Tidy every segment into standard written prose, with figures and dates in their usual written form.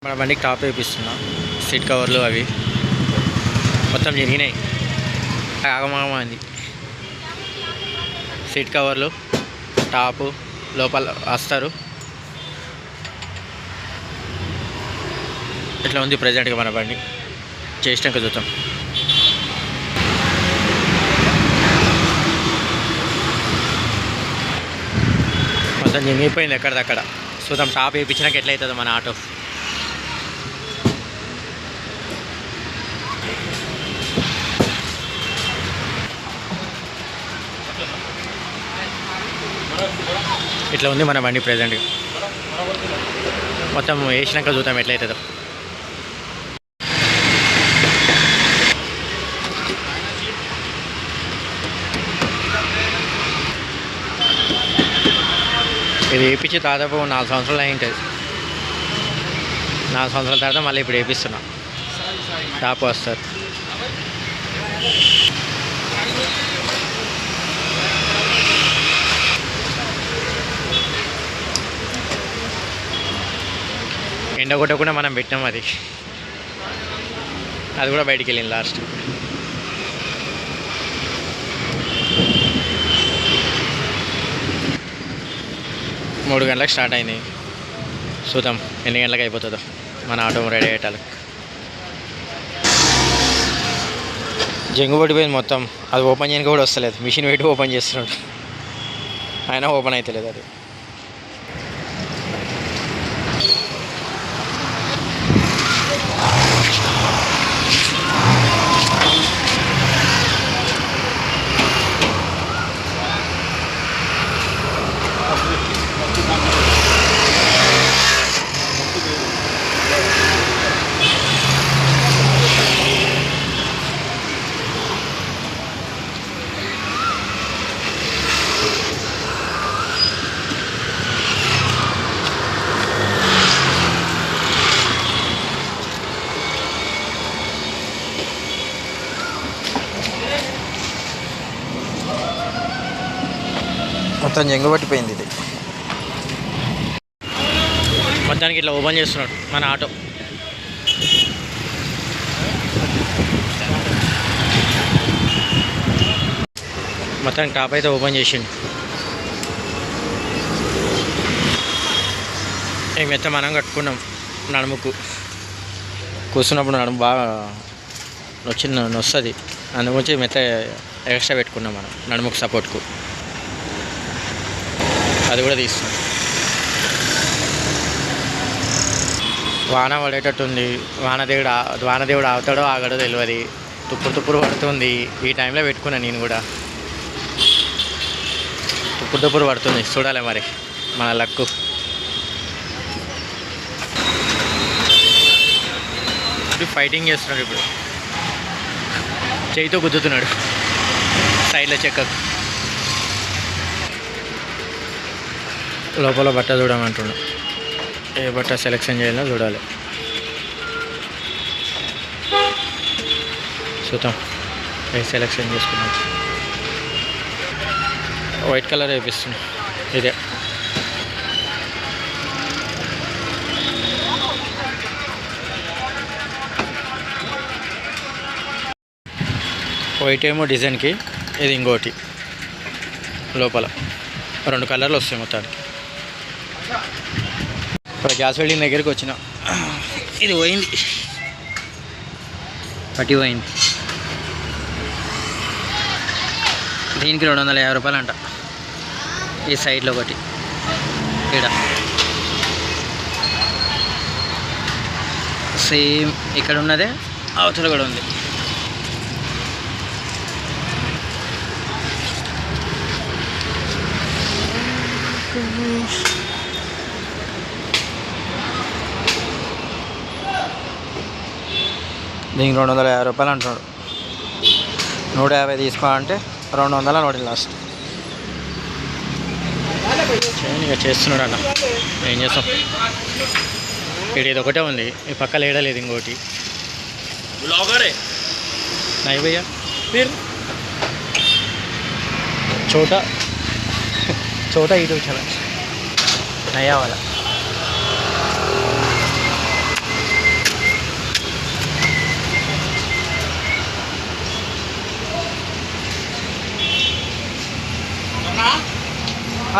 మన బండికి top వేపిస్తున్నా. Seat కవర్లు అవి మొత్తం జరిగినాయి. ఆగమాగమైంది. సీట్ కవర్లు టాపు లోపల వస్తారు. ఇట్లా ఉంది ప్రజెంట్గా మన బండి. చేసినాక చూద్దాం. మొత్తం జరిగిపోయింది ఎక్కడిదక్కడ. చూద్దాం టాప్ వేయించినాక ఎట్లయితుందో మన ఆటో. ఇట్లా ఉంది మన బండి ప్రజెంట్గా. మొత్తం వేసినాక చూద్దాం ఎట్లయితుందో. ఇది వేయించి దాదాపు 4 సంవత్సరాలు అయి ఉంటుంది. 4 సంవత్సరాల తర్వాత మళ్ళీ ఇప్పుడు వేపిస్తున్నా. టాప్ వస్తారు. ఎండ కొట్టకుండా మనం పెట్టాం. అది కూడా బయటికి వెళ్ళింది లాస్ట్. మూడు గంటలకు స్టార్ట్ అయింది. చూద్దాం ఎన్ని గంటలకు అయిపోతుందో మన ఆటో రెడీ అయ్యేటాలకు. జంగు పడిపోయింది మొత్తం. అది ఓపెన్ చేయడానికి కూడా వస్తలేదు. మిషన్ పెట్టి ఓపెన్ చేస్తున్నాడు, అయినా ఓపెన్ అవుతలేదు అది. మొత్తం జంగు పట్టిపోయింది ఇది. మొత్తానికి ఇట్లా ఓపెన్ చేస్తున్నాడు మన ఆటో. మొత్తానికి టాప్ అయితే ఓపెన్ చేసిండు. ఈ మెత్త మనం కట్టుకున్నాం నడుముకు. కూర్చున్నప్పుడు నడుము బాగా నొస్తుంది. అందుగురించి మెత్త ఎక్స్ట్రా పెట్టుకున్నాం మనం నడుముకు సపోర్ట్కు. అది కూడా తీస్తున్నాం. వాన పడేటట్టుంది. వానదేవుడు ఆగుతాడో ఆగడో తెలియదు. తుప్పుడు పడుతుంది. ఈ టైంలో పెట్టుకున్నాను నేను కూడా. తుప్పుడు పడుతుంది. చూడాలి మరి మన లక్కు. ఇప్పుడు ఫైటింగ్ చేస్తున్నాడు. ఇప్పుడు చేయితో గుద్దుతున్నాడు సైడ్లో చెక్కకు. లోపల బట్ట చూడమంటున్నా. ఏ బట్ట సెలెక్షన్ చేయాలో చూడాలి. చూద్దాం ఏ సెలెక్షన్ చేసుకున్నాం. వైట్ కలర్ వేపిస్తున్నాం. ఇదే వైట్ ఏమో డిజైన్కి, ఇది ఇంకోటి. లోపల 2 కలర్లు వస్తాయి మొత్తానికి. ఇప్పుడు గ్యాస్ వెల్డింగ్ దగ్గరికి వచ్చిన. ఇది పోయింది, పట్టి పోయింది. దీనికి 250 రూపాయలు అంట. ఈ సైడ్లో ఒకటి, ఇక్కడ సేమ్ ఇక్కడ ఉన్నదే అవతల కూడా ఉంది. దీనికి 250 రూపాయలు అంటున్నాడు. 150 తీసుకోవాలంటే 200 నోటి లాస్ట్. ఇక చేస్తున్నాడు అన్న. ఏం చేస్తాం. ఇది ఒకటే ఉంది. ఈ పక్కన ఏడలేదు ఇంకోటి. नहीं भैया फिर छोटा यूट्यूब चैनल नया वाला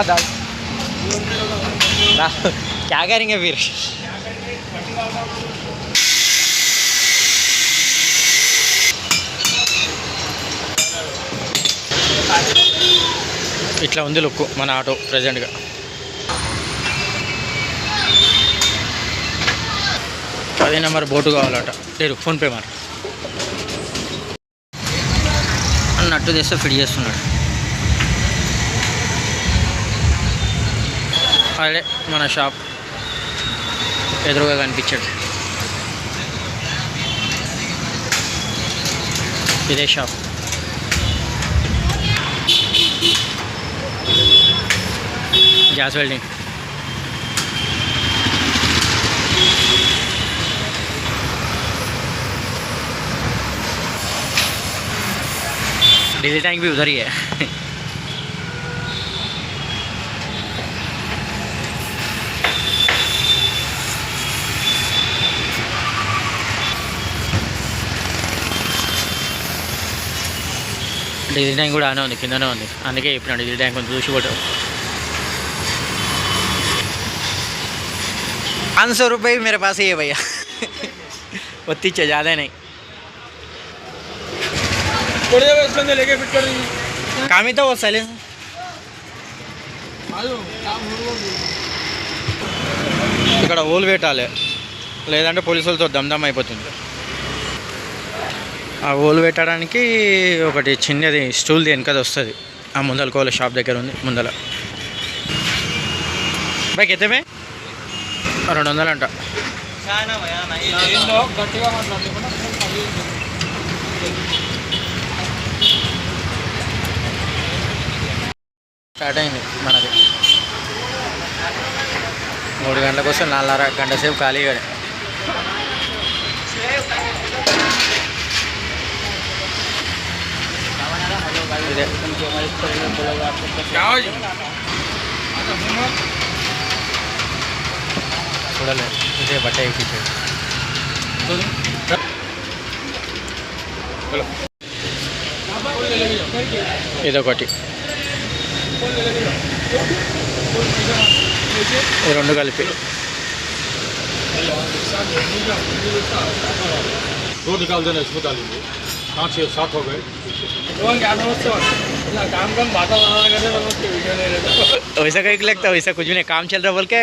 दाल क्या करेंगे फिर ఇట్లా ఉంది లుక్ మన ఆటో ప్రజెంట్గా. అదే నెంబర్ బోటు కావాలట లేదు ఫోన్పే మరి నట్టు తెస్తే ఫిట్ చేస్తున్నాడు. అదే మన షాప్ ఎదురుగా కనిపించాడు. ఇదే shop. Gas welding. Diesel tank भी उधर ही है. డీజిల్ ట్యాంక్ కూడా ఆనే ఉంది, కిందనే ఉంది. అందుకే చెప్పిన డీజిల్ ట్యాంక్ కొంచెం చూసి కొట్టు. 500 रुपये मेरे पास ही है भैया. उतनी ज़्यादा नहीं. लेके फिट कर रही काम ही तो वो सैलें ఇక్కడ ఓలు పెట్టాలి, లేదంటే పోలీసులతో దమ్దమ్ అయిపోతుంది. ఆ ఓలు పెట్టడానికి ఒకటి చిన్నది స్టూల్ది వెనకది వస్తుంది. ఆ ముందల కోళ్ళ షాప్ దగ్గర ఉంది ముందల. బైక్ ఎత్తమే 200 అంట. స్టార్ట్ అయింది మనది. 3 గంటలకు వస్తే 4.5 గంట సేపు ఖాళీగా. ఇదే చూడలేదు, ఇదే బట్ట ఎక్కించాడు. ఇదొకటి, ఈ 2 కలిపి. दो निकाल देना, इसमें डालेंगे 5 6 7 हो गए. वैसा कहीं लगता, वैसा कुछ भी नहीं. काम चल रहा बोल के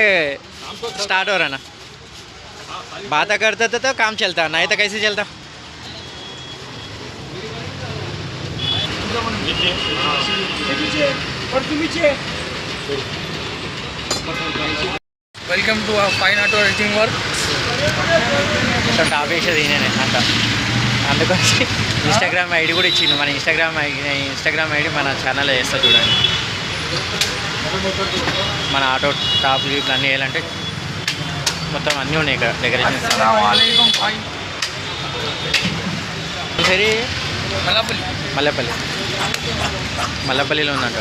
स्टार्ट हो रहा ना. बात करते तो काम चलता, नहीं तो कैसे चलता. Welcome to fine auto editing work. Top వేసేది నేనే అంట. అందుకని ఇన్స్టాగ్రామ్ ఐడి కూడా ఇచ్చిండు. మన ఇన్స్టాగ్రామ్ ఐడి మన ఛానల్లో వేస్తా చూడండి. మన ఆటో టాప్ లీప్లు అన్నీ వేయాలంటే మొత్తం అన్నీ ఉన్నాయి ఇక్కడ డెకరేషన్. సరే మల్లపల్లిలో ఉందంట.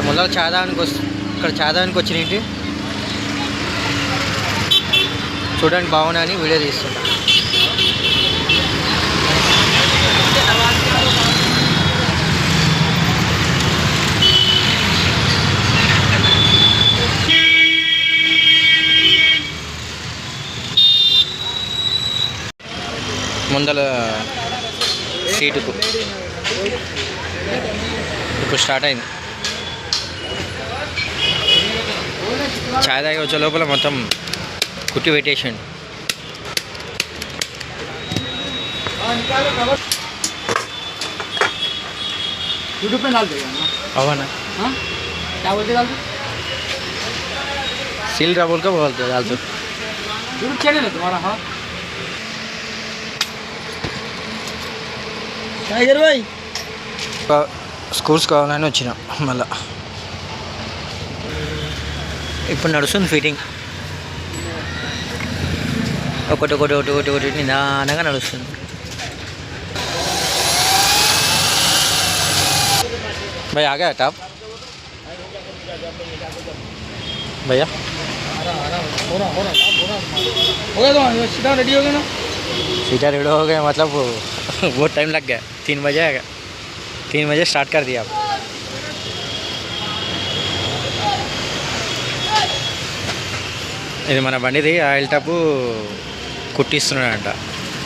ముందర ఇక్కడ చాదానికి వచ్చినట్టు చూడండి, బాగున్నాయని వీడియో తీస్తున్నా. ముందల సీటుకు ఇప్పుడు స్టార్ట్ అయింది. చాయ్ తాగి వచ్చే లోపల మొత్తం కుట్టి పెట్టేసాడు. यूट्यूब पे डाल देगा ना. అవునా हाँ क्या बोलते डालते सील रा बोल के बोलते डाल दो. यूट्यूब चैनल है तुम्हारा. हाँ टाइगर भाई స్కూల్స్ కావాలని వచ్చిన మళ్ళా. ఇప్పుడు నడుస్తుంది ఫిట్టింగ్, ఒకటి ఒకటి ఒకటి ఒకటి ఒకటి నిదానంగా నడుస్తుంది. भैया आ गया टॉप भैया हो रहा तो सीधा रेडी हो गया ना. सीटा रेडी हो गया मतलब बहुत टाइम लग गया. 3 बजे आएगा, 3 बजे स्टार्ट कर दिया आप. ఇది మన బండిది ఆయిల్ టాపు కుట్టిస్తున్నాడంట.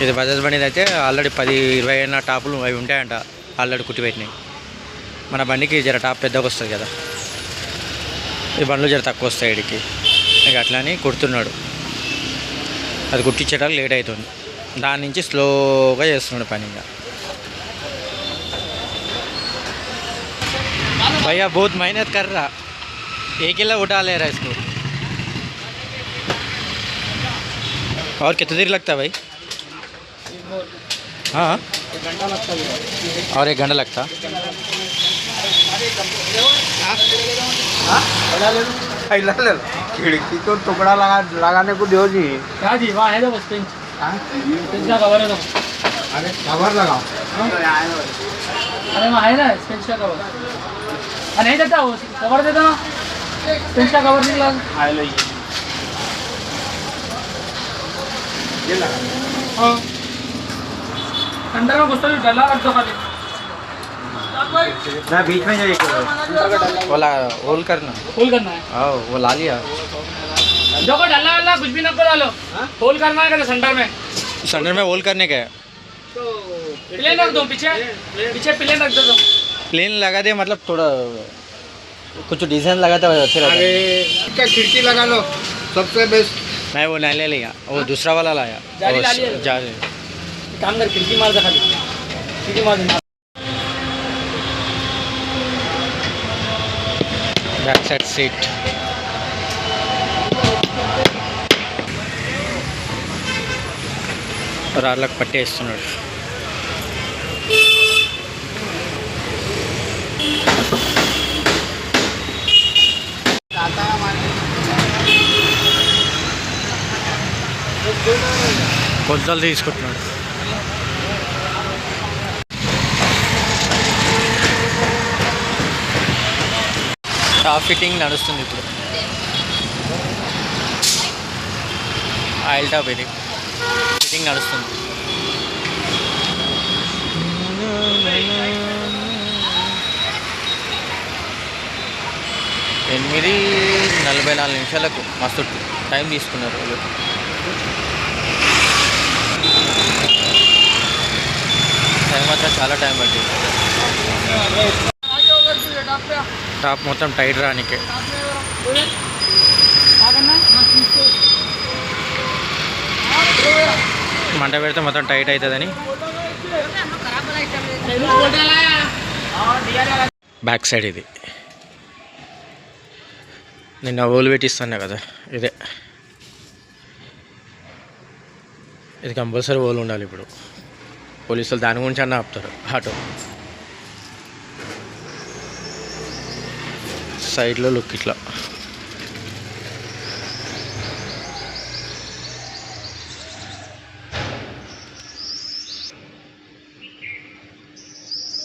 ఇది బజాజ్ బండిది అయితే ఆల్రెడీ 10-20 అయిన టాపులు అవి ఉంటాయంట, ఆల్రెడీ కుట్టి పెట్టినాయి. మన బండికి జర టాప్ పెద్దగా వస్తుంది కదా, ఈ బండ్లు జర తక్కువ వస్తాయి వీడికి. ఇక అట్లా అని కుడుతున్నాడు. అది కుట్టించడానికి లేట్ అవుతుంది, దాని నుంచి స్లోగా చేస్తున్నాడు పని. ఇంకా भैया बहुत मेहनत कर रहा, एक किला उठा ले रहा इसको. और कितना देर लगता है भाई? हाँ 1 घंटा लगता है. और 1 घंटा लगता. खिड़की को टुकड़ा लगाने को दो जी. क्या जी वहाँ है तो बस पिंच का कवर है तो. अरे कवर लगाओ. अरे वहाँ है ना पिंच का कवर. नहीं देता वो कवर देता ना, पिंच का कवर निकला. हाँ अंदर में घुसता भी डला रख दो खाली ना बीच में जाइए बोला होल करना. होल करना है. हाँ वो ला लिया. जो को डला वाला कुछ भी न को डालो, होल करना है सेंटर में. सेंटर में होल करने का है. प्लेन रख दो पीछे, पीछे प्लेन रख दो. प्लेन लगा दे मतलब थोड़ा कुछ डिजाइन लगाता है अच्छे लगता है. क्या खिड़की लगा लो सबसे बेस्ट. मैं वो नहीं ले लिया, वो दूसरा वाला लाया. जाली ला लिया. जाली काम कर खिड़की मार दे खाली, खिड़की मार दे. बैक साइड सीट రాళ్ళకు పట్టేస్తున్నాడు. కొలతలు తీసుకుంటున్నాడు. టాప్ ఫిట్టింగ్ నడుస్తుంది ఇప్పుడు. ఆయిల్ టాప్ ఇది ఫిట్టింగ్ నడుస్తుంది. ఎనిమిది 44 నిమిషాలకు మస్తు టైం తీసుకున్నారు వాళ్ళు. టైం మాత్రం చాలా టైం పట్టింది. టాప్ మొత్తం టైట్ రానికే. మంట పెడితే మొత్తం టైట్ అవుతుందని బ్యాక్ సైడ్ ఇది. నిన్న ఓలు పెట్టిస్తున్నా కదా, ఇదే ఇది కంపల్సరీ ఓలు ఉండాలి. ఇప్పుడు పోలీసులు దాని గురించి అన్న ఆపుతారు. ఆటో సైడ్లో లుక్ ఇట్లా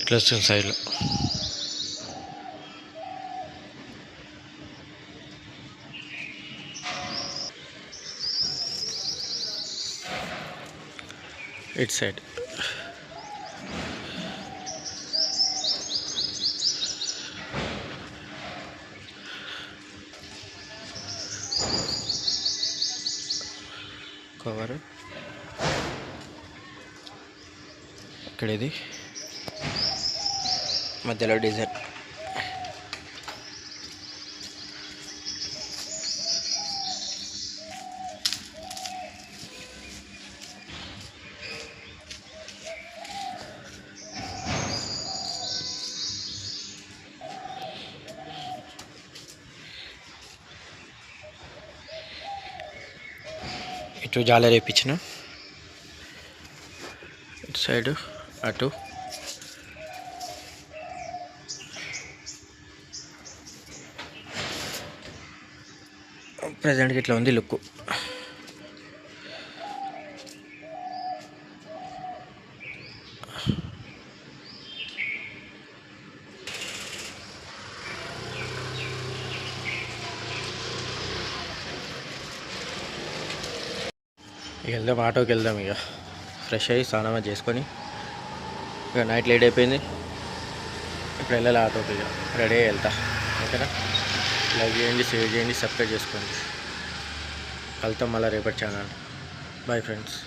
ఇట్లా వస్తుంది సైడ్లో. ఇట్ సైడ్ కవర్ ఇక్కడ, ఇది మధ్యలో డిజైన్. ఇటు జాలర్ వేయించిన, ఇటు సైడు అటు ప్రజెంట్కి ఇట్లా ఉంది లుక్. ఇక వెళ్దాం, ఆటోకి వెళ్దాం. ఇక ఫ్రెష్ అయ్యి స్నానం చేసుకొని ఇక నైట్ లేట్ అయిపోయింది. ఇప్పుడు వెళ్ళాలి ఆటోకి. ఇక రెడీ అయ్యి వెళ్తా. ఓకేనా? లైక్ చేయండి, షేర్ చేయండి, సబ్స్క్రైబ్ చేసుకోండి. కలుద్దాం మళ్ళీ రేపటి ఛానల్. Bye friends.